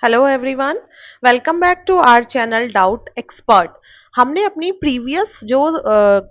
Hello everyone, welcome back to our channel doubt expert. हमने अपनी previous जो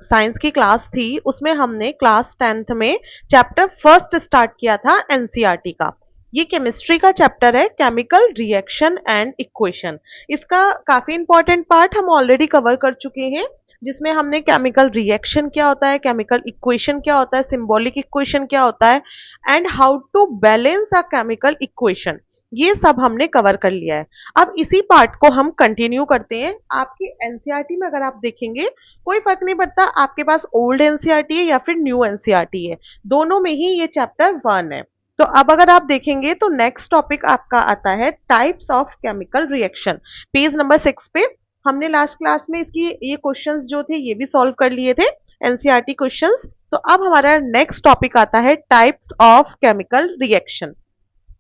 science की क्लास थी उसमें हमने क्लास 10th में चैप्टर फर्स्ट स्टार्ट किया था एनसीईआरटी का। ये केमिस्ट्री का चैप्टर है, केमिकल रिएक्शन एंड इक्वेशन। इसका काफी इंपॉर्टेंट पार्ट हम ऑलरेडी कवर कर चुके हैं, जिसमें हमने केमिकल रिएक्शन क्या होता है, केमिकल इक्वेशन क्या होता है, सिंबॉलिक इक्वेशन क्या होता है and how to balance a chemical equation, ये सब हमने कवर कर लिया है। अब इसी पार्ट को हम कंटिन्यू करते हैं। आपकी एनसीईआरटी में अगर आप देखेंगे, कोई फर्क नहीं पड़ता आपके पास ओल्ड एनसीईआरटी है या फिर न्यू एनसीईआरटी है, दोनों में ही ये चैप्टर 1 है। तो अब अगर आप देखेंगे तो नेक्स्ट टॉपिक आपका आता है types of chemical reaction. Page number 6 पे हमने लास्ट क्लास में इसकी ये क्वेश्चंस जो थे ये भी सॉल्व कर लिए थे, एनसीईआरटी क्वेश्चंस। तो अब हमारा नेक्स्ट टॉपिक आता है टाइप्स ऑफ केमिकल रिएक्शन।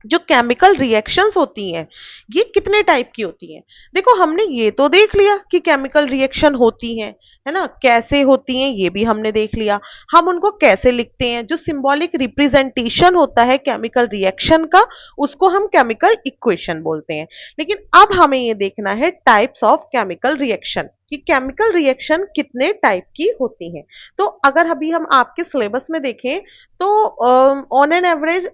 जो केमिकल रिएक्शंस होती हैं ये कितने टाइप की होती हैं। देखो, हमने ये तो देख लिया कि केमिकल रिएक्शन होती हैं, है ना, कैसे होती हैं ये भी हमने देख लिया। हम उनको कैसे लिखते हैं, जो सिंबॉलिक रिप्रेजेंटेशन होता है केमिकल रिएक्शन का, उसको हम केमिकल इक्वेशन बोलते हैं। लेकिन अब हमें ये देखना है टाइप्स ऑफ केमिकल रिएक्शन कि केमिकल रिएक्शन कितने टाइप की होती हैं। तो अगर अभी हम आपके सिलेबस में देखें तो ऑन एन एवरेज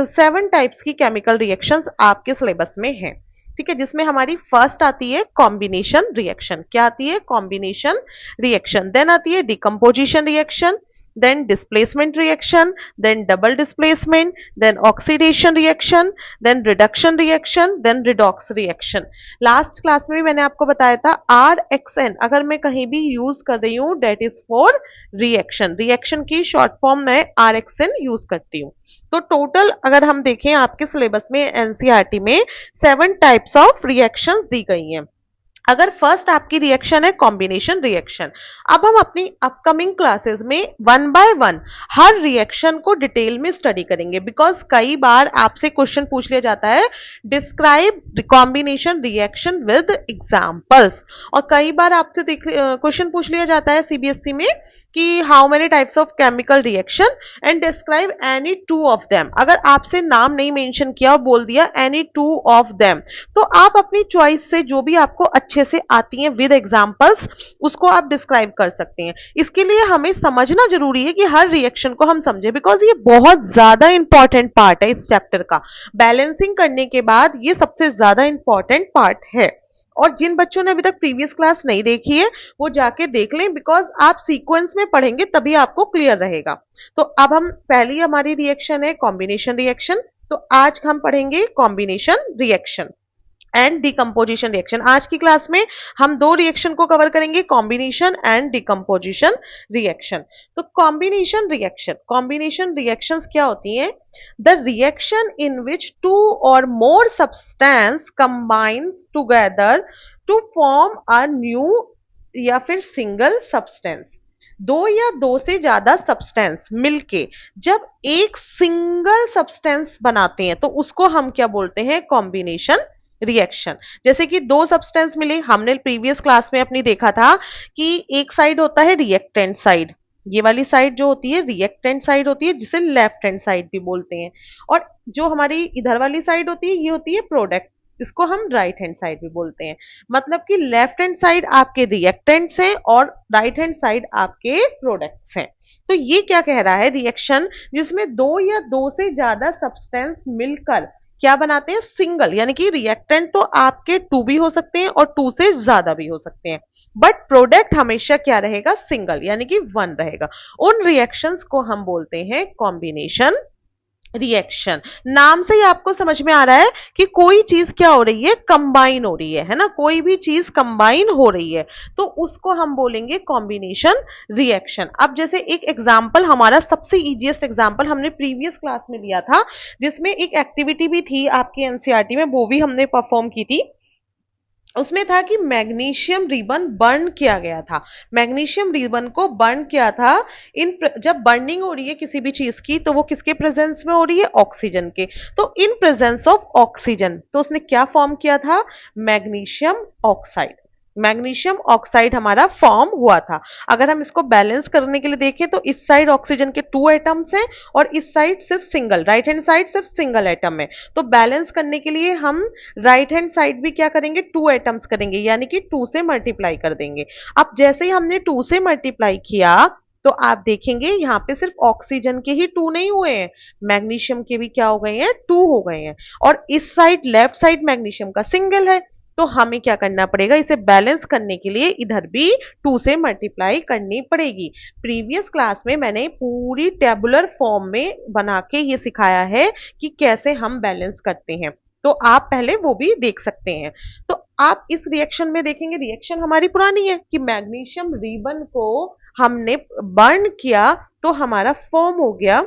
7 टाइप्स की केमिकल रिएक्शंस आपके सिलेबस में हैं। ठीक है, जिसमें हमारी फर्स्ट आती है कॉम्बिनेशन रिएक्शन। क्या आती है? Combination reaction. देन आती है decomposition reaction, then displacement reaction, then double displacement, then oxidation reaction, then reduction reaction, then redox reaction। Last class में भी मैंने आपको बताया था RXN अगर मैं कहीं भी यूज कर रही हूं that is for reaction. Reaction की शॉर्ट फॉर्म में RXN यूज करती हूँ। तो टोटल अगर हम देखें आपके सिलेबस में एनसीईआरटी में 7 टाइप्स ऑफ रिएक्शंस दी गई हैं। अगर फर्स्ट आपकी रिएक्शन है कॉम्बिनेशन रिएक्शन, अब हम अपनी अपकमिंग क्लासेस में 1 बाय 1 हर रिएक्शन को डिटेल में स्टडी करेंगे, बिकॉज कई बार आपसे क्वेश्चन पूछ लिया जाता है describe combination reaction with examples, और कई बार आपसे क्वेश्चन पूछ लिया जाता है सीबीएसई में कि how many types of chemical reaction and describe any 2 of them. अगर आपसे नाम नहीं मेंशन किया और बोल दिया एनी 2 ऑफ देम, तो आप अपनी चॉइस से जो भी आपको अच्छे से आती हैं विद एग्जांपल्स उसको आप डिस्क्राइब कर सकते हैं। इसके लिए हमें समझना जरूरी है कि हर रिएक्शन को हम समझे, बिकॉज ये बहुत ज्यादा इंपॉर्टेंट पार्ट है इस चैप्टर का। बैलेंसिंग करने के बाद ये सबसे ज्यादा इंपॉर्टेंट पार्ट है, और जिन बच्चों ने अभी तक प्रीवियस क्लास नहीं देखी है वो जाके देख लें, बिकॉज आप सीक्वेंस में पढ़ेंगे तभी आपको क्लियर रहेगा। तो अब हम पहली हमारी रिएक्शन है कॉम्बिनेशन रिएक्शन। तो आज हम पढ़ेंगे combination reaction and decomposition reaction. आज की क्लास में हम 2 रिएक्शन को कवर करेंगे, कॉम्बिनेशन एंड डिकम्पोजिशन रिएक्शन। तो कॉम्बिनेशन रिएक्शंस क्या होती हैं? द रिएक्शन इन विच 2 और more substance combines together to form a new या फिर सिंगल सब्सटेंस। 2 या 2 से ज्यादा सब्सटेंस मिलके जब एक सिंगल सब्सटेंस बनाते हैं तो उसको हम क्या बोलते हैं? Combination reaction. जैसे कि 2 सब्सटेंस मिले, हमने प्रीवियस क्लास में अपनी देखा था कि एक साइड होता है रिएक्टेंट साइड, ये वाली साइड जो होती है रिएक्टेंट साइड होती है, जिसे लेफ्ट हैंड साइड भी बोलते हैं, और जो हमारी इधर वाली साइड होती है ये होती है प्रोडक्ट, इसको हम राइट हैंड साइड भी बोलते हैं। मतलब कि लेफ्ट हैंड साइड आपके रिएक्टेंट्स हैं और राइट हैंड साइड आपके प्रोडक्ट्स हैं। तो ये क्या कह रहा है? रिएक्शन जिसमें 2 या 2 से ज्यादा सब्सटेंस मिलकर क्या बनाते हैं? सिंगल, यानी कि रिएक्टेंट तो आपके 2 भी हो सकते हैं और 2 से ज्यादा भी हो सकते हैं, बट प्रोडक्ट हमेशा क्या रहेगा? सिंगल, यानी कि 1 रहेगा। उन रिएक्शंस को हम बोलते हैं कॉम्बिनेशन रिएक्शन। नाम से ही आपको समझ में आ रहा है कि कोई चीज क्या हो रही है? कंबाइन हो रही है ना, कोई भी चीज कंबाइन हो रही है तो उसको हम बोलेंगे कॉम्बिनेशन रिएक्शन। अब जैसे एक एग्जांपल, हमारा सबसे इजीएस्ट एग्जांपल हमने प्रीवियस क्लास में लिया था, जिसमें एक एक्टिविटी भी थी आपकी एनसीईआरटी में, वो भी हमने परफॉर्म की थी। उसमें था कि मैग्नीशियम रिबन बर्न किया गया था। मैग्नीशियम रिबन को बर्न किया था जब बर्निंग हो रही है किसी भी चीज की तो वो किसके प्रेजेंस में हो रही है? ऑक्सीजन के। तो इन प्रेजेंस ऑफ ऑक्सीजन तो उसने क्या फॉर्म किया था? Magnesium oxide. मैग्नीशियम ऑक्साइड हमारा फॉर्म हुआ था। अगर हम इसको बैलेंस करने के लिए देखें तो इस साइड ऑक्सीजन के 2 एटम्स हैं और इस साइड सिर्फ सिंगल, राइट हैंड साइड सिर्फ सिंगल एटम है। तो बैलेंस करने के लिए हम राइट हैंड साइड भी क्या करेंगे, 2 एटम्स करेंगे, यानी कि 2 से मल्टीप्लाई कर देंगे। अब जैसे ही हमने 2 से मल्टीप्लाई किया तो आप देखेंगे यहाँ पे सिर्फ ऑक्सीजन के ही 2 नहीं हुए हैं, मैग्नीशियम के भी क्या हो गए हैं, 2 हो गए हैं। और इस साइड लेफ्ट साइड मैग्नीशियम का सिंगल है, तो हमें क्या करना पड़ेगा, इसे बैलेंस करने के लिए इधर भी 2 से मल्टीप्लाई करनी पड़ेगी। प्रीवियस क्लास में मैंने पूरी टेबुलर फॉर्म में बना के ये सिखाया है कि कैसे हम बैलेंस करते हैं, तो आप पहले वो भी देख सकते हैं। तो आप इस रिएक्शन में देखेंगे, रिएक्शन हमारी पुरानी है कि मैग्नीशियम रिबन को हमने बर्न किया तो हमारा फॉर्म हो गया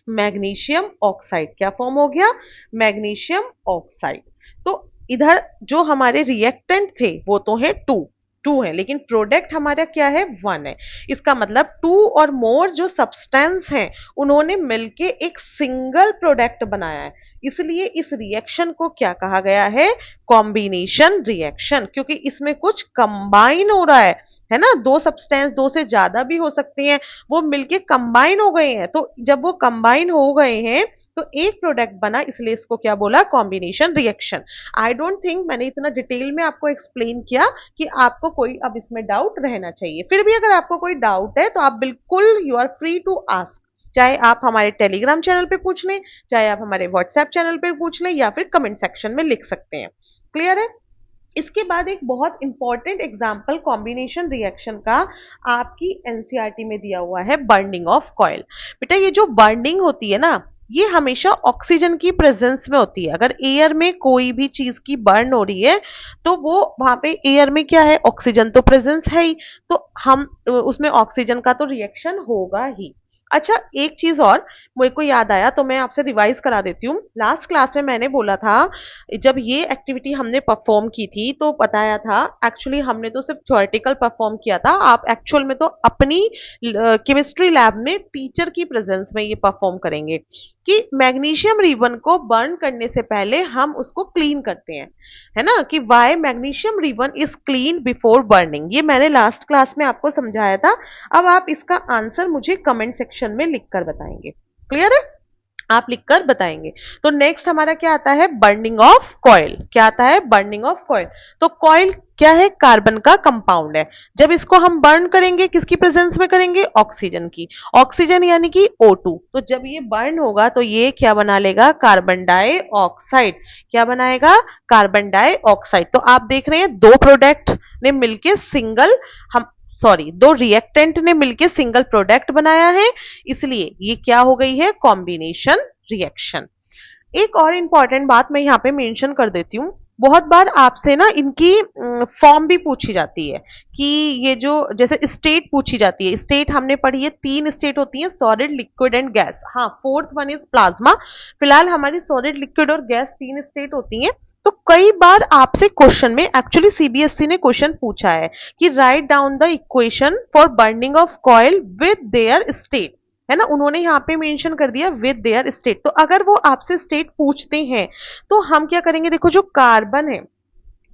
मैग्नीशियम ऑक्साइड। क्या फॉर्म हो गया, मैग्नीशियम ऑक्साइड। तो इधर जो हमारे रिएक्टेंट थे वो तो है 2 है, लेकिन प्रोडक्ट हमारा क्या है, 1 है। इसका मतलब 2 और मोर जो सब्सटेंस हैं उन्होंने मिलके एक सिंगल प्रोडक्ट बनाया है, इसलिए इस रिएक्शन को क्या कहा गया है, कॉम्बिनेशन रिएक्शन, क्योंकि इसमें कुछ कंबाइन हो रहा है ना। 2 सब्सटेंस, 2 से ज्यादा भी हो सकते हैं, वो मिलके कंबाइन हो गए हैं। तो जब वो कंबाइन हो गए हैं तो एक प्रोडक्ट बना, इसलिए इसको क्या बोला, combination reaction. I don't think मैंने इतना डिटेल में आपको एक्सप्लेन किया कि आपको कोई अब इसमें डाउट रहना चाहिए। फिर भी अगर आपको कोई डाउट है तो आप बिल्कुल you are free to ask, चाहे आप हमारे टेलीग्राम चैनल पे पूछ लें, चाहे आप हमारे व्हाट्सएप चैनल पे पूछ लें, या फिर कमेंट सेक्शन में लिख सकते हैं। क्लियर है। इसके बाद एक बहुत इंपॉर्टेंट एग्जांपल कॉम्बिनेशन रिएक्शन का आपकी एनसीईआरटी में दिया हुआ है, बर्निंग ऑफ कॉइल। बेटा ये जो बर्निंग होती है ना, ये हमेशा ऑक्सीजन की प्रेजेंस में होती है। अगर एयर में कोई भी चीज की बर्न हो रही है तो वो वहां पे एयर में क्या है, ऑक्सीजन तो प्रेजेंस है ही, तो हम उसमें ऑक्सीजन का तो रिएक्शन होगा ही। अच्छा एक चीज और मेरे को याद आया तो मैं आपसे रिवाइज करा देती हूँ। लास्ट क्लास में मैंने बोला था, जब ये एक्टिविटी हमने परफॉर्म की थी तो बताया था, एक्चुअली हमने तो सिर्फ थ्योरेटिकल परफॉर्म किया था, आप एक्चुअल में तो अपनी केमिस्ट्री लैब में टीचर की प्रेजेंस में ये परफॉर्म करेंगे कि मैग्नीशियम रिबन को बर्न करने से पहले हम उसको क्लीन करते हैं, है ना, कि why magnesium ribbon is clean before burning. ये मैंने लास्ट क्लास में आपको समझाया था। अब आप इसका आंसर मुझे कमेंट सेक्शन में लिखकर बताएंगे। क्लियर है, आप लिखकर बताएंगे। तो नेक्स्ट हमारा क्या आता है, बर्निंग ऑफ कॉइल। क्या आता है, बर्निंग ऑफ कॉइल। तो कॉइल क्या है, कार्बन का कंपाउंड है। जब इसको हम बर्न करेंगे किसकी प्रेजेंस में करेंगे, ऑक्सीजन की, ऑक्सीजन यानी कि O2। तो जब ये बर्न होगा तो ये क्या बना लेगा, कार्बन डाइऑक्साइड। क्या बनाएगा, कार्बन डाइऑक्साइड। तो आप देख रहे हैं दो प्रोडक्ट ने मिलके सिंगल, हम सॉरी, दो रिएक्टेंट ने मिलके सिंगल प्रोडक्ट बनाया है, इसलिए ये क्या हो गई है, कॉम्बिनेशन रिएक्शन। एक और इंपॉर्टेंट बात मैं यहाँ पे मेंशन कर देती हूँ, बहुत बार आपसे ना इनकी फॉर्म भी पूछी जाती है कि ये जो जैसे स्टेट पूछी जाती है। स्टेट हमने पढ़ी है, 3 स्टेट होती है, सॉलिड, लिक्विड एंड गैस। हाँ, 4th वन इज प्लाज्मा। फिलहाल हमारी सॉलिड, लिक्विड और गैस 3 स्टेट होती हैं। तो कई बार आपसे क्वेश्चन में, एक्चुअली सीबीएसई ने क्वेश्चन पूछा है कि write down the equation for burning of coil with their state, है ना, उन्होंने यहाँ पे मेंशन कर दिया विद देयर स्टेट। तो अगर वो आपसे स्टेट पूछते हैं तो हम क्या करेंगे, देखो जो कार्बन है,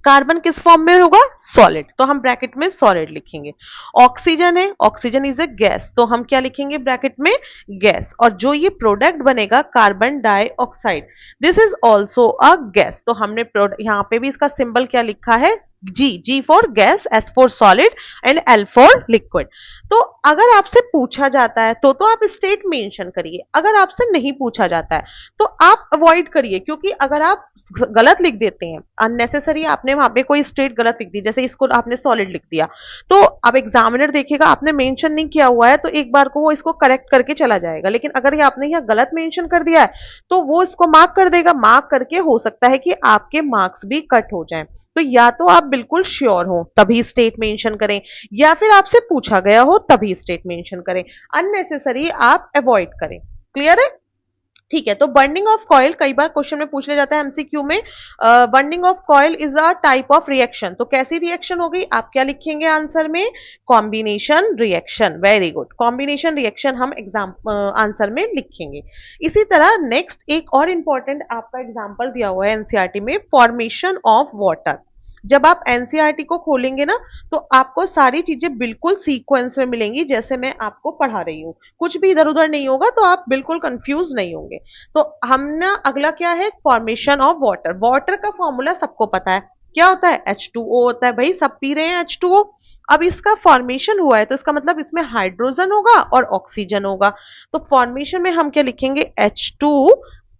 कार्बन किस फॉर्म में होगा, सॉलिड, तो हम ब्रैकेट में सॉलिड लिखेंगे। ऑक्सीजन है, ऑक्सीजन इज अ गैस, तो हम क्या लिखेंगे ब्रैकेट में, गैस। और जो ये प्रोडक्ट बनेगा carbon dioxide, this is also a gas. तो हमने यहाँ पे भी इसका सिंबल क्या लिखा है, G for gas, S for solid and L for liquid. तो अगर आपसे पूछा जाता है तो आप स्टेट मेंशन करिए, अगर आपसे नहीं पूछा जाता है तो आप अवॉइड करिए, क्योंकि अगर आप गलत लिख देते हैं अननेसेसरी, आपने वहां पे कोई स्टेट गलत लिख दी, जैसे इसको आपने सॉलिड लिख दिया, तो अब एग्जामिनर देखेगा आपने मेंशन नहीं किया हुआ है तो एक बार को वो इसको करेक्ट करके चला जाएगा। लेकिन अगर ये आपने यहाँ गलत मेंशन कर दिया है तो वो इसको मार्क कर देगा, मार्क करके हो सकता है कि आपके मार्क्स भी कट हो जाएं। तो या तो आप बिल्कुल श्योर हो तभी स्टेट मेंशन करें, या फिर आपसे पूछा गया हो तभी स्टेट मेंशन करें, अननेसेसरी आप अवॉइड करें। क्लियर है, ठीक है। तो बर्निंग ऑफ कॉइल कई बार क्वेश्चन में पूछ लिया जाता है एमसीक्यू में, burning of coil is a type of reaction. तो कैसी रिएक्शन हो गई, आप क्या लिखेंगे आंसर में, combination reaction. Very good, combination reaction हम एग्जाम आंसर में लिखेंगे। इसी तरह नेक्स्ट एक और इंपॉर्टेंट आपका एग्जाम्पल दिया हुआ है एनसीईआरटी में, फॉर्मेशन ऑफ वाटर। जब आप एनसीईआरटी को खोलेंगे ना तो आपको सारी चीजें बिल्कुल सीक्वेंस में मिलेंगी जैसे मैं आपको पढ़ा रही हूँ, कुछ भी इधर उधर नहीं होगा, तो आप बिल्कुल कंफ्यूज नहीं होंगे। तो हम ना अगला क्या है, फॉर्मेशन ऑफ वाटर। वाटर का फॉर्मूला सबको पता है, क्या होता है, H2O होता है, भाई सब पी रहे हैं H2O। अब इसका फॉर्मेशन हुआ है तो इसका मतलब इसमें हाइड्रोजन होगा और ऑक्सीजन होगा। तो फॉर्मेशन में हम क्या लिखेंगे, H2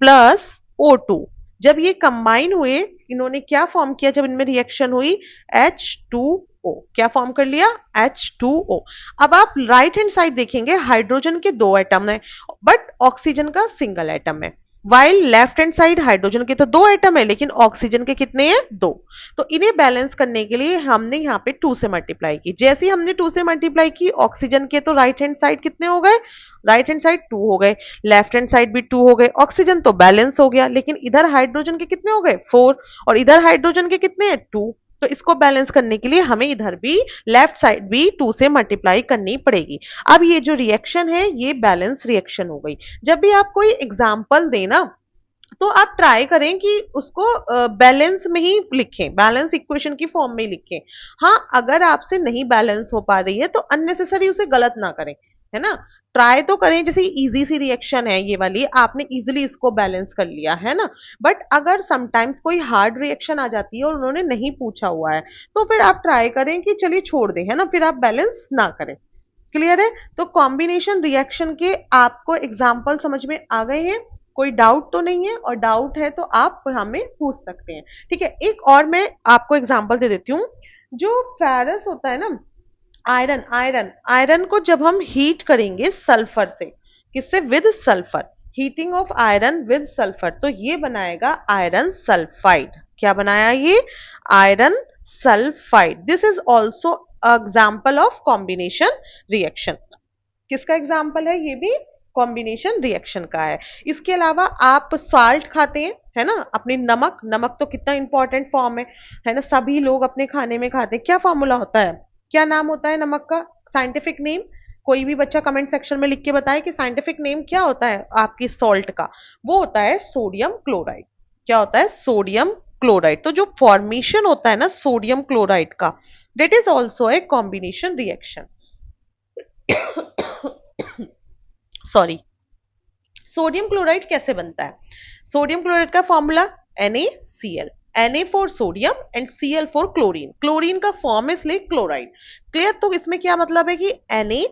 प्लस O2। जब ये कंबाइन हुए, इन्होंने क्या फॉर्म किया, जब इनमें रिएक्शन हुई, H2O। क्या फॉर्म कर लिया, H2O। अब आप राइट हैंड साइड देखेंगे, हाइड्रोजन के 2 एटम है बट ऑक्सीजन का सिंगल एटम है। While left hand side hydrogen के तो 2 एटम है लेकिन ऑक्सीजन के कितने हैं, 2। तो इन्हें बैलेंस करने के लिए हमने यहाँ पे 2 से मल्टीप्लाई की। जैसे ही हमने 2 से मल्टीप्लाई की, ऑक्सीजन के तो राइट हैंड साइड कितने हो गए, राइट हैंड साइड 2 हो गए, लेफ्ट हैंड साइड भी 2 हो गए, ऑक्सीजन तो बैलेंस हो गया। लेकिन इधर हाइड्रोजन के कितने हो गए, 4, और इधर हाइड्रोजन के कितने हैं, 2। तो इसको बैलेंस करने के लिए हमें इधर भी लेफ्ट साइड भी 2 से मल्टीप्लाई करनी पड़ेगी। अब ये जो रिएक्शन है ये बैलेंस रिएक्शन हो गई। जब भी आप कोई एग्जाम्पल देना तो आप ट्राई करें कि उसको बैलेंस में ही लिखें, बैलेंस इक्वेशन की फॉर्म में ही लिखें। हाँ, अगर आपसे नहीं बैलेंस हो पा रही है तो अननेसेसरी उसे गलत ना करें, है ना। ट्राई तो करें, जैसे इजी सी रिएक्शन है ये वाली, आपने इजीली इसको बैलेंस कर लिया है ना। बट अगर समटाइम्स कोई हार्ड रिएक्शन आ जाती है और उन्होंने नहीं पूछा हुआ है तो फिर आप ट्राई करें कि चलिए छोड़ दें, है ना, फिर आप बैलेंस ना करें। क्लियर है। तो कॉम्बिनेशन रिएक्शन के आपको एग्जाम्पल समझ में आ गए हैं, कोई डाउट तो नहीं है, और डाउट है तो आप हमें पूछ सकते हैं। ठीक है, एक और मैं आपको एग्जाम्पल दे देती हूँ। जो फेरस होता है ना, आयरन आयरन आयरन को जब हम हीट करेंगे सल्फर से, किससे, with sulphur, heating of iron with sulphur, तो ये बनाएगा आयरन सल्फाइड। क्या बनाया ये, iron sulphide. This is also example of combination reaction. किसका एग्जाम्पल है, ये भी कॉम्बिनेशन रिएक्शन का है। इसके अलावा आप साल्ट खाते हैं, है ना, अपनी नमक, नमक तो कितना इंपॉर्टेंट फॉर्म है ना, सभी लोग अपने खाने में खाते हैं। क्या फॉर्मूला होता है, क्या नाम होता है नमक का, साइंटिफिक नेम। कोई भी बच्चा कमेंट सेक्शन में लिख के बताए कि साइंटिफिक नेम क्या होता है आपकी सॉल्ट का। वो होता है सोडियम क्लोराइड। क्या होता है, सोडियम क्लोराइड। तो जो फॉर्मेशन होता है ना सोडियम क्लोराइड का, that is also a combination reaction. Sorry, sodium chloride कैसे बनता है, सोडियम क्लोराइड का formula NaCl, Na for sodium and Cl for chlorine. Chlorine का फॉर्म है इसलिए क्लोराइड। क्लियर। तो इसमें क्या मतलब है कि Na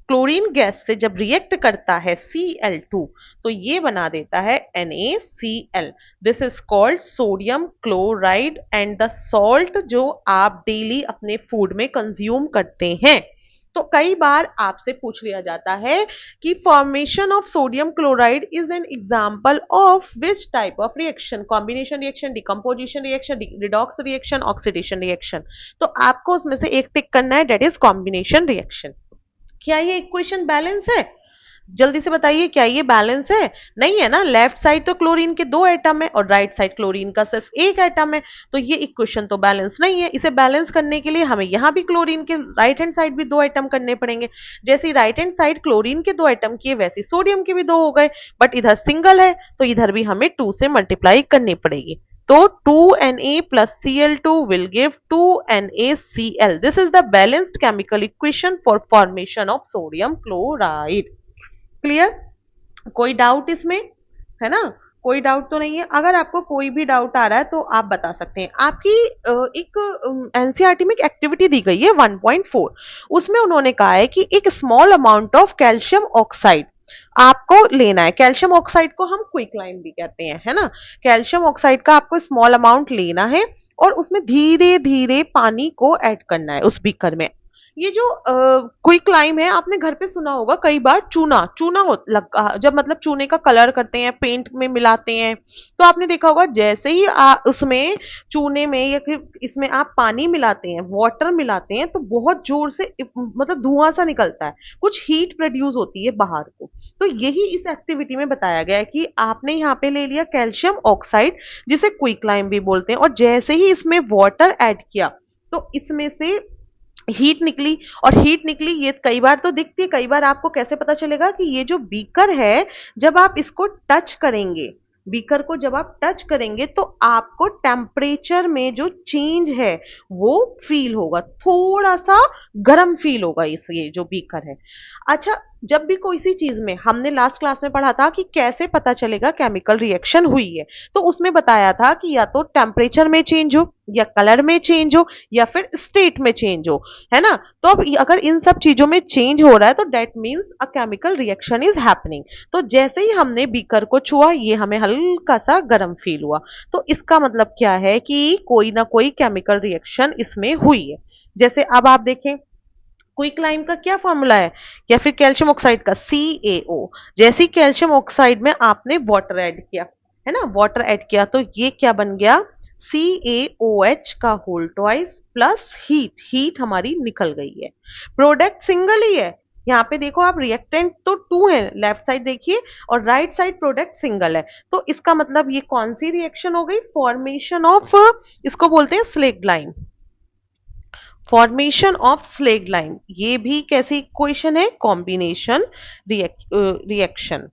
क्लोरीन गैस से जब रिएक्ट करता है Cl2 तो ये बना देता है NaCl। This is called sodium chloride and the salt जो आप डेली अपने फूड में कंज्यूम करते हैं। तो कई बार आपसे पूछ लिया जाता है कि formation of sodium chloride is an example of which type of reaction, combination reaction, decomposition reaction, redox reaction, oxidation reaction. तो आपको उसमें से एक टिक करना है, दैट इज कॉम्बिनेशन रिएक्शन। क्या ये इक्वेशन बैलेंस है, जल्दी से बताइए, क्या ये बैलेंस है, नहीं है ना। लेफ्ट साइड तो क्लोरीन के 2 एटम है और राइट साइड क्लोरीन का सिर्फ 1 एटम है, तो ये इक्वेशन तो बैलेंस नहीं है। इसे बैलेंस करने के लिए हमें यहां भी क्लोरीन के राइट हैंड साइड भी 2 एटम करने पड़ेंगे। जैसे राइट हैंड साइड क्लोरीन के 2 एटम किए वैसे सोडियम के भी 2 हो गए, बट इधर सिंगल है तो इधर भी हमें 2 से मल्टीप्लाई करनी पड़ेगी। तो 2Na plus Cl2 will give 2NaCl. This is the balanced chemical equation for formation of sodium chloride. Clear. कोई डाउट इसमें, है ना, कोई डाउट तो नहीं है। अगर आपको कोई भी डाउट आ रहा है तो आप बता सकते हैं। आपकी एक एनसीईआरटी में एक एक्टिविटी दी गई है 1.4, उसमें उन्होंने कहा है कि एक small amount of calcium oxide आपको लेना है। कैल्शियम ऑक्साइड को हम क्विकलाइन भी कहते हैं, है ना। कैल्शियम ऑक्साइड का आपको स्मॉल अमाउंट लेना है और उसमें धीरे धीरे पानी को ऐड करना है उस बीकर में। ये जो क्विक लाइम है, आपने घर पे सुना होगा कई बार, चूना चूना जब मतलब चूने का कलर करते हैं, पेंट में मिलाते हैं, तो आपने देखा होगा जैसे ही उसमें चूने में या फिर इसमें आप पानी मिलाते हैं, वाटर मिलाते हैं, तो बहुत जोर से मतलब धुआं सा निकलता है, कुछ हीट प्रोड्यूस होती है बाहर को। तो यही इस एक्टिविटी में बताया गया है कि आपने यहाँ पे ले लिया कैल्शियम ऑक्साइड, जिसे क्विक लाइम भी बोलते हैं, और जैसे ही इसमें वाटर ऐड किया तो इसमें से हीट निकली, और हीट निकली ये कई बार तो दिखती है, कई बार आपको कैसे पता चलेगा कि ये जो बीकर है, जब आप इसको टच करेंगे बीकर को जब आप टच करेंगे तो आपको टेम्परेचर में जो चेंज है वो फील होगा, थोड़ा सा गर्म फील होगा इस ये जो बीकर है। अच्छा, जब भी कोई सी चीज में हमने लास्ट क्लास में पढ़ा था कि कैसे पता चलेगा केमिकल रिएक्शन हुई है, तो उसमें बताया था कि या तो टेम्परेचर में चेंज हो, या कलर में चेंज हो, या फिर स्टेट में चेंज हो, है ना। तो अब अगर इन सब चीजों में चेंज हो रहा है तो that means a chemical reaction is happening. तो जैसे ही हमने बीकर को छुआ, ये हमें हल्का सा गर्म फील हुआ, तो इसका मतलब क्या है कि कोई ना कोई केमिकल रिएक्शन इसमें हुई है। जैसे अब आप देखें, क्विकलाइम का क्या फॉर्मूला है, या फिर कैल्शियम ऑक्साइड का CaO। जैसे ही कैल्शियम ऑक्साइड में आपने वाटर ऐड किया, है ना, वाटर ऐड किया, तो ये क्या बन गया, CaOH का whole twice plus heat, heat हमारी निकल गई है। प्रोडक्ट सिंगल ही है, यहाँ पे देखो आप, रिएक्टेंट तो 2 है, लेफ्ट साइड देखिए, और राइट साइड प्रोडक्ट सिंगल है। तो इसका मतलब ये कौन सी रिएक्शन हो गई, फॉर्मेशन ऑफ, इसको बोलते हैं slag line, formation of slag line. ये भी कैसी इक्वेशन है, कॉम्बिनेशन रिएक्शन।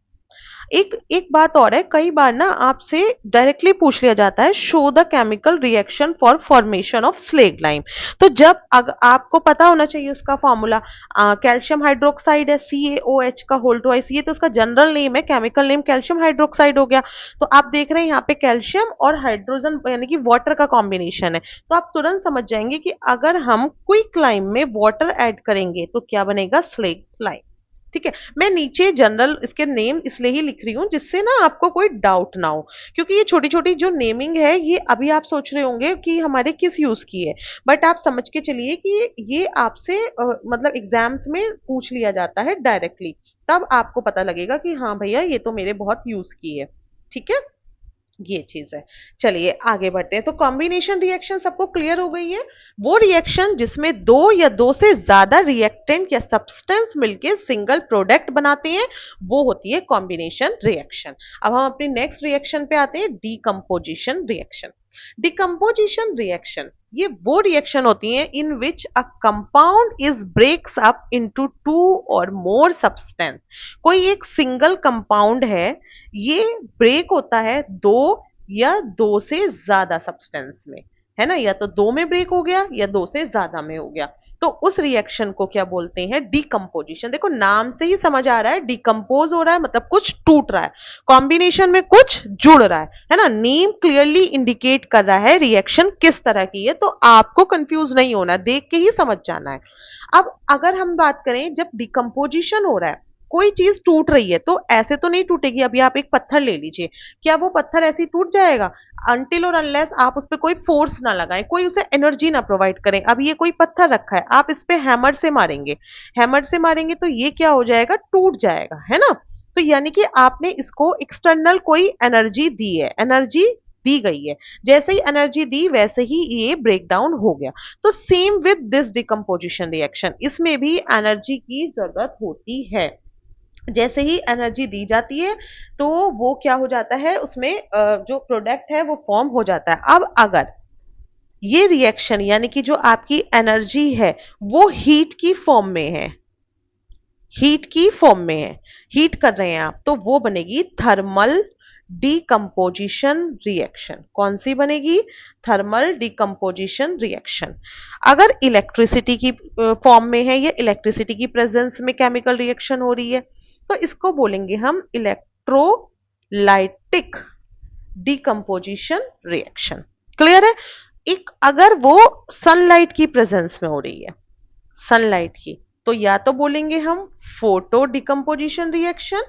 एक एक बात और है, कई बार ना आपसे डायरेक्टली पूछ लिया जाता है, show the chemical reaction for formation of slag line. तो जब आपको पता होना चाहिए उसका फॉर्मूला, कैल्शियम हाइड्रोक्साइड है, CaOH का होल ट्वाइस, ये तो उसका जनरल नेम है, केमिकल नेम कैल्शियम हाइड्रोक्साइड हो गया। तो आप देख रहे हैं यहाँ पे कैल्शियम और हाइड्रोजन यानी कि वाटर का कॉम्बिनेशन है, तो आप तुरंत समझ जाएंगे कि अगर हम क्विकलाइम में वाटर ऐड करेंगे तो क्या बनेगा, स्लेग लाइन। ठीक है, मैं नीचे जनरल इसके नेम इसलिए ही लिख रही हूं जिससे ना आपको कोई डाउट ना हो, क्योंकि ये छोटी छोटी जो नेमिंग है ये अभी आप सोच रहे होंगे कि हमारे किस यूज की है, बट आप समझ के चलिए कि ये आपसे मतलब एग्जाम्स में पूछ लिया जाता है डायरेक्टली, तब आपको पता लगेगा कि हाँ भैया ये तो मेरे बहुत यूज की है। ठीक है, ये चीज है। चलिए आगे बढ़ते हैं। तो कॉम्बिनेशन रिएक्शन सबको क्लियर हो गई है, वो रिएक्शन जिसमें 2 या 2 से ज्यादा रिएक्टेंट या सब्सटेंस मिलके सिंगल प्रोडक्ट बनाते हैं, वो होती है कॉम्बिनेशन रिएक्शन। अब हम अपनी नेक्स्ट रिएक्शन पे आते हैं, डीकंपोजिशन रिएक्शन। डिकम्पोजिशन रिएक्शन ये वो रिएक्शन होती है in which a compound is breaks up into 2 और मोर सब्सटेंस। कोई एक सिंगल कंपाउंड है, ये ब्रेक होता है 2 या 2 से ज्यादा सब्सटेंस में, है ना, या तो 2 में ब्रेक हो गया या 2 से ज्यादा में हो गया, तो उस रिएक्शन को क्या बोलते हैं, डीकंपोजिशन। देखो नाम से ही समझ आ रहा है, डिकम्पोज हो रहा है मतलब कुछ टूट रहा है, कॉम्बिनेशन में कुछ जुड़ रहा है ना, नेम क्लियरली इंडिकेट कर रहा है रिएक्शन किस तरह की है, तो आपको कंफ्यूज नहीं होना, देख के ही समझ जाना है। अब अगर हम बात करें, जब डिकम्पोजिशन हो रहा है, कोई चीज टूट रही है, तो ऐसे तो नहीं टूटेगी। अभी आप एक पत्थर ले लीजिए, क्या वो पत्थर ऐसे ही टूट जाएगा, अनटिल और अनलेस आप उस पर कोई फोर्स ना लगाएं, कोई उसे एनर्जी ना प्रोवाइड करें। अब ये कोई पत्थर रखा है, आप इस पे हैमर से मारेंगे, हैमर से मारेंगे तो ये क्या हो जाएगा, टूट जाएगा, है ना। तो यानी कि आपने इसको एक्सटर्नल कोई एनर्जी दी है, एनर्जी दी गई है, जैसे ही एनर्जी दी वैसे ही ये ब्रेक डाउन हो गया। तो same with this decomposition reaction, इसमें भी एनर्जी की जरूरत होती है। जैसे ही एनर्जी दी जाती है तो वो क्या हो जाता है, उसमें जो प्रोडक्ट है वो फॉर्म हो जाता है। अब अगर ये रिएक्शन यानी कि जो आपकी एनर्जी है वो हीट की फॉर्म में है, हीट की फॉर्म में है, हीट कर रहे हैं आप, तो वो बनेगी थर्मल डिकम्पोजिशन रिएक्शन। कौन सी बनेगी, थर्मल डिकम्पोजिशन रिएक्शन। अगर इलेक्ट्रिसिटी की फॉर्म में है, या इलेक्ट्रिसिटी की प्रेजेंस में केमिकल रिएक्शन हो रही है, तो इसको बोलेंगे हम इलेक्ट्रोलाइटिक डिकम्पोजिशन रिएक्शन। क्लियर है। एक अगर वो सनलाइट की प्रेजेंस में हो रही है, सनलाइट की, तो या तो बोलेंगे हम फोटो डिकम्पोजिशन रिएक्शन,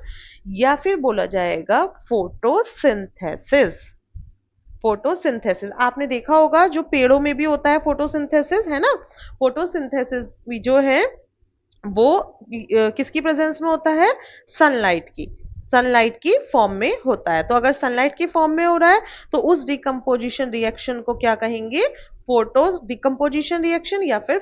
या फिर बोला जाएगा फोटोसिंथेसिस। फोटोसिंथेसिस आपने देखा होगा, जो पेड़ों में भी होता है फोटोसिंथेसिस, है ना। फोटोसिंथेसिस जो है वो किसकी प्रेजेंस में होता है, सनलाइट की, सनलाइट की फॉर्म में होता है। तो अगर सनलाइट की फॉर्म में हो रहा है तो उस डिकम्पोजिशन रिएक्शन को क्या कहेंगे, फोटो डिकम्पोजिशन रिएक्शन या फिर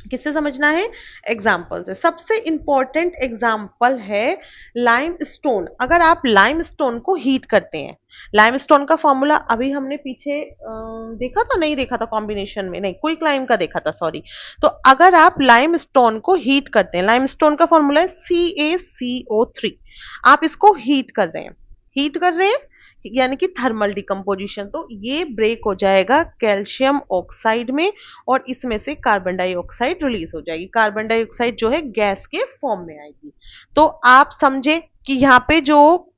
किससे समझना है? एग्जाम्पल से। सबसे इंपॉर्टेंट एग्जाम्पल है लाइम स्टोन। अगर आप लाइम स्टोन को हीट करते हैं, लाइम स्टोन का फॉर्मूला अभी हमने पीछे देखा था, नहीं देखा था कॉम्बिनेशन में, नहीं क्विक लाइम का देखा था, सॉरी। तो अगर आप लाइम स्टोन को हीट करते हैं, लाइम स्टोन का फॉर्मूला है CaCO3। आप इसको हीट कर रहे हैं, हीट कर रहे हैं यानी कि थर्मल डिकम्पोजिशन, तो ये ब्रेक हो जाएगा कैल्शियम ऑक्साइड में और इसमें से कार्बन डाइऑक्साइड रिलीज हो जाएगी। कार्बन डाइऑक्साइड जो है गैस के फॉर्म में आएगी। तो आप समझे कि यहाँ पे जो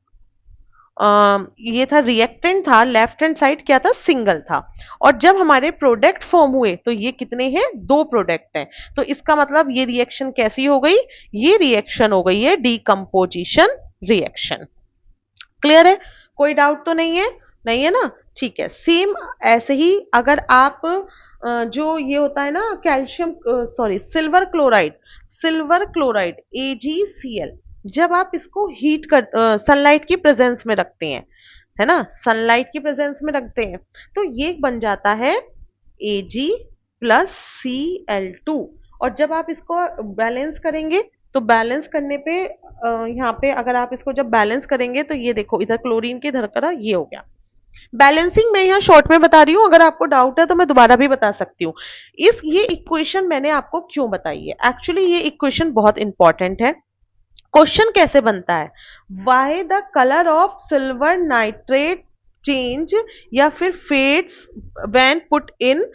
ये था रिएक्टेंट था, लेफ्ट हैंड साइड क्या था? सिंगल था। और जब हमारे प्रोडक्ट फॉर्म हुए तो ये कितने हैं? 2 प्रोडक्ट हैं। तो इसका मतलब ये रिएक्शन कैसी हो गई? ये रिएक्शन हो गई है डीकम्पोजिशन रिएक्शन। क्लियर है? कोई डाउट तो नहीं है? नहीं है ना? ठीक है। सेम ऐसे ही अगर आप जो ये होता है ना calcium, sorry silver chloride, silver chloride AgCl, जब आप इसको हीट कर सनलाइट की प्रेजेंस में रखते हैं, है ना, सनलाइट की प्रेजेंस में रखते हैं, तो ये बन जाता है Ag प्लस Cl2। और जब आप इसको बैलेंस करेंगे तो बैलेंस करने पे यहाँ पे अगर आप इसको जब बैलेंस करेंगे तो ये देखो इधर क्लोरीन के इधर करा, ये हो गया। बैलेंसिंग मैं यहाँ शॉर्ट में बता रही हूँ, अगर आपको डाउट है तो मैं दोबारा भी बता सकती हूँ। ये इक्वेशन मैंने आपको क्यों बताई है? एक्चुअली ये इक्वेशन बहुत इंपॉर्टेंट है। क्वेश्चन कैसे बनता है? Why the colour of silver nitrate change या फिर fades when put in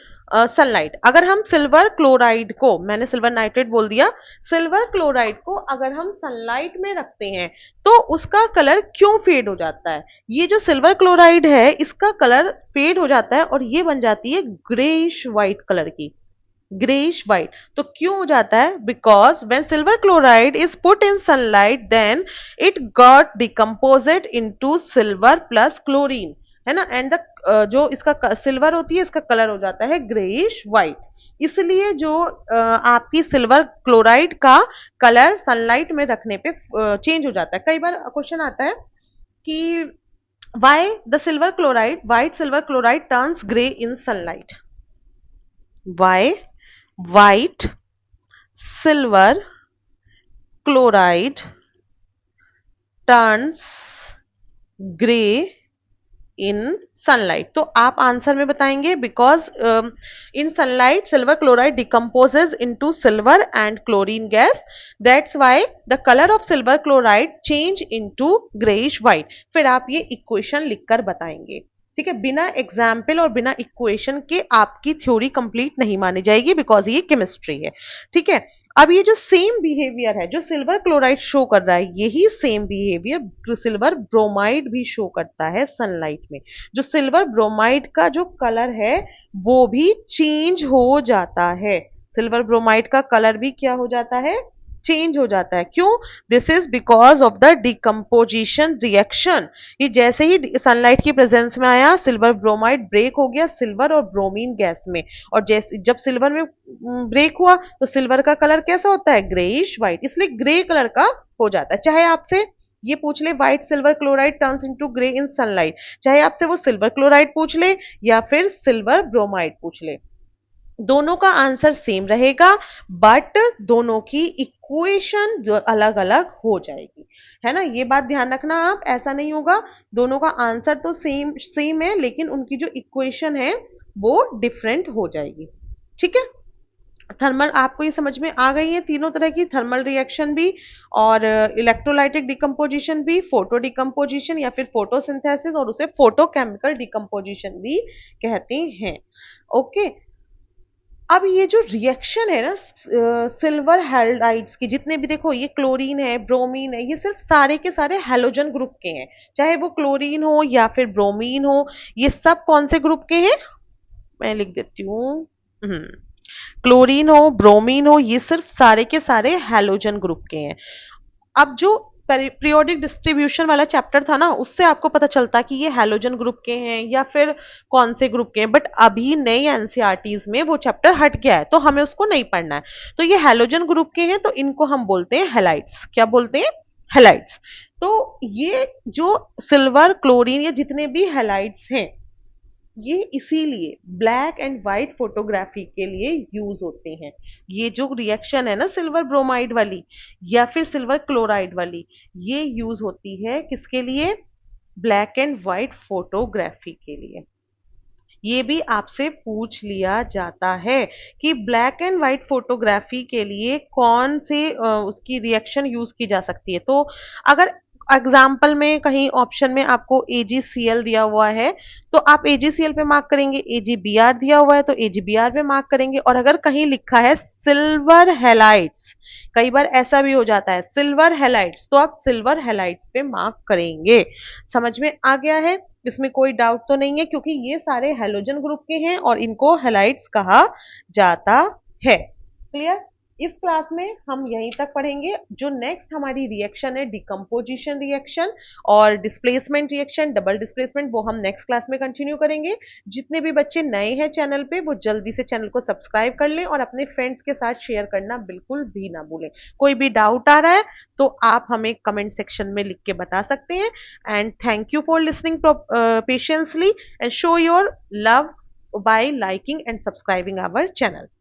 sunlight. अगर हम सिल्वर क्लोराइड को, मैंने सिल्वर नाइट्रेट बोल दिया, सिल्वर क्लोराइड को अगर हम सनलाइट में रखते हैं तो उसका कलर क्यों फेड हो जाता है? ये जो सिल्वर क्लोराइड है इसका कलर फेड हो जाता है और ये बन जाती है ग्रेइश व्हाइट कलर की, ग्रेइश व्हाइट। तो क्यों हो जाता है? Because when silver chloride is put in sunlight then it got decomposed into silver plus chlorine, है ना, एंड द जो इसका सिल्वर होती है इसका कलर हो जाता है ग्रेइश व्हाइट। इसलिए जो आपकी सिल्वर क्लोराइड का कलर सनलाइट में रखने पे चेंज हो जाता है। कई बार क्वेश्चन आता है कि why the silver chloride, white silver chloride turns grey in sunlight. Why white silver chloride turns gray in sunlight. तो आप आंसर में बताएंगे because in sunlight silver chloride decomposes into silver and chlorine gas, that's why the colour of silver chloride change into greyish white. फिर आप ये equation लिखकर बताएंगे। ठीक है, बिना एग्जाम्पल और बिना इक्वेशन के आपकी थ्योरी कंप्लीट नहीं मानी जाएगी बिकॉज ये केमिस्ट्री है। ठीक है, अब ये जो सेम बिहेवियर है जो सिल्वर क्लोराइड शो कर रहा है, यही सेम बिहेवियर सिल्वर ब्रोमाइड भी शो करता है सनलाइट में। जो सिल्वर ब्रोमाइड का जो कलर है वो भी चेंज हो जाता है। सिल्वर ब्रोमाइड का कलर भी क्या हो जाता है? चेंज हो जाता है। क्यों? This is because of the decomposition reaction. ये जैसे ही सनलाइट की प्रेजेंस में आया सिल्वर ब्रोमाइड ब्रेक हो गया सिल्वर और ब्रोमीन गैस में, और जैसे जब सिल्वर में ब्रेक हुआ तो सिल्वर का कलर कैसा होता है? ग्रेइश व्हाइट, इसलिए ग्रे कलर का हो जाता है। चाहे आपसे ये पूछ ले white silver chloride turns into grey इन सनलाइट, चाहे आपसे वो सिल्वर क्लोराइड पूछ ले या फिर सिल्वर ब्रोमाइड पूछ ले, दोनों का आंसर सेम रहेगा बट दोनों की इक्वेशन जो अलग अलग हो जाएगी, है ना। ये बात ध्यान रखना आप, ऐसा नहीं होगा दोनों का आंसर तो सेम सेम है लेकिन उनकी जो इक्वेशन है वो डिफरेंट हो जाएगी। ठीक है, थर्मल आपको ये समझ में आ गई है तीनों तरह की, थर्मल रिएक्शन भी और इलेक्ट्रोलाइटिक डिकम्पोजिशन भी, फोटो डिकम्पोजिशन या फिर फोटोसिंथेसिस, और उसे फोटोकेमिकल डिकम्पोजिशन भी कहते हैं। ओके, अब ये जो रिएक्शन है ना सिल्वर हैलाइड्स की, जितने भी देखो ये क्लोरीन है ब्रोमीन है, ये सिर्फ सारे के सारे हैलोजन ग्रुप के हैं, चाहे वो क्लोरीन हो या फिर ब्रोमीन हो, ये सब कौन से ग्रुप के हैं? मैं लिख देती हूँ, क्लोरीन हो ब्रोमीन हो, ये सिर्फ सारे के सारे हैलोजन ग्रुप के हैं। अब जो पीरियोडिक डिस्ट्रीब्यूशन वाला चैप्टर था ना उससे आपको पता चलता कि ये हैलोजन ग्रुप के हैं या फिर कौन से ग्रुप के हैं, बट अभी नई एनसीईआरटीज में वो चैप्टर हट गया है तो हमें उसको नहीं पढ़ना है। तो ये हैलोजन ग्रुप के हैं तो इनको हम बोलते हैं हैलाइड्स। क्या बोलते हैं? हैलाइड्स। तो ये जो सिल्वर क्लोरीन या जितने भी हैलाइड्स हैं ये इसीलिए ब्लैक एंड व्हाइट फोटोग्राफी के लिए यूज होते हैं। ये जो रिएक्शन है ना सिल्वर ब्रोमाइड वाली या फिर सिल्वर क्लोराइड वाली, ये यूज होती है किसके लिए? ब्लैक एंड व्हाइट फोटोग्राफी के लिए। ये भी आपसे पूछ लिया जाता है कि ब्लैक एंड व्हाइट फोटोग्राफी के लिए कौन से उसकी रिएक्शन यूज की जा सकती है। तो अगर एग्जाम्पल में कहीं ऑप्शन में आपको AgCl दिया हुआ है तो आप AgCl पे मार्क करेंगे, AgBr दिया हुआ है तो AgBr पे मार्क करेंगे, और अगर कहीं लिखा है सिल्वर हेलाइट्स, कई बार ऐसा भी हो जाता है सिल्वर हेलाइट्स, तो आप सिल्वर हेलाइट्स पे मार्क करेंगे। समझ में आ गया है? इसमें कोई डाउट तो नहीं है, क्योंकि ये सारे हेलोजन ग्रुप के हैं और इनको हेलाइट्स कहा जाता है। क्लियर? इस क्लास में हम यहीं तक पढ़ेंगे। जो नेक्स्ट हमारी रिएक्शन है डिकम्पोजिशन रिएक्शन और डिस्प्लेसमेंट रिएक्शन, डबल डिस्प्लेसमेंट, वो हम नेक्स्ट क्लास में कंटिन्यू करेंगे। जितने भी बच्चे नए हैं चैनल पे वो जल्दी से चैनल को सब्सक्राइब कर लें और अपने फ्रेंड्स के साथ शेयर करना बिल्कुल भी ना भूलें। कोई भी डाउट आ रहा है तो आप हमें कमेंट सेक्शन में लिख के बता सकते हैं। And thank you for listening patiently and show your love by liking and subscribing our channel.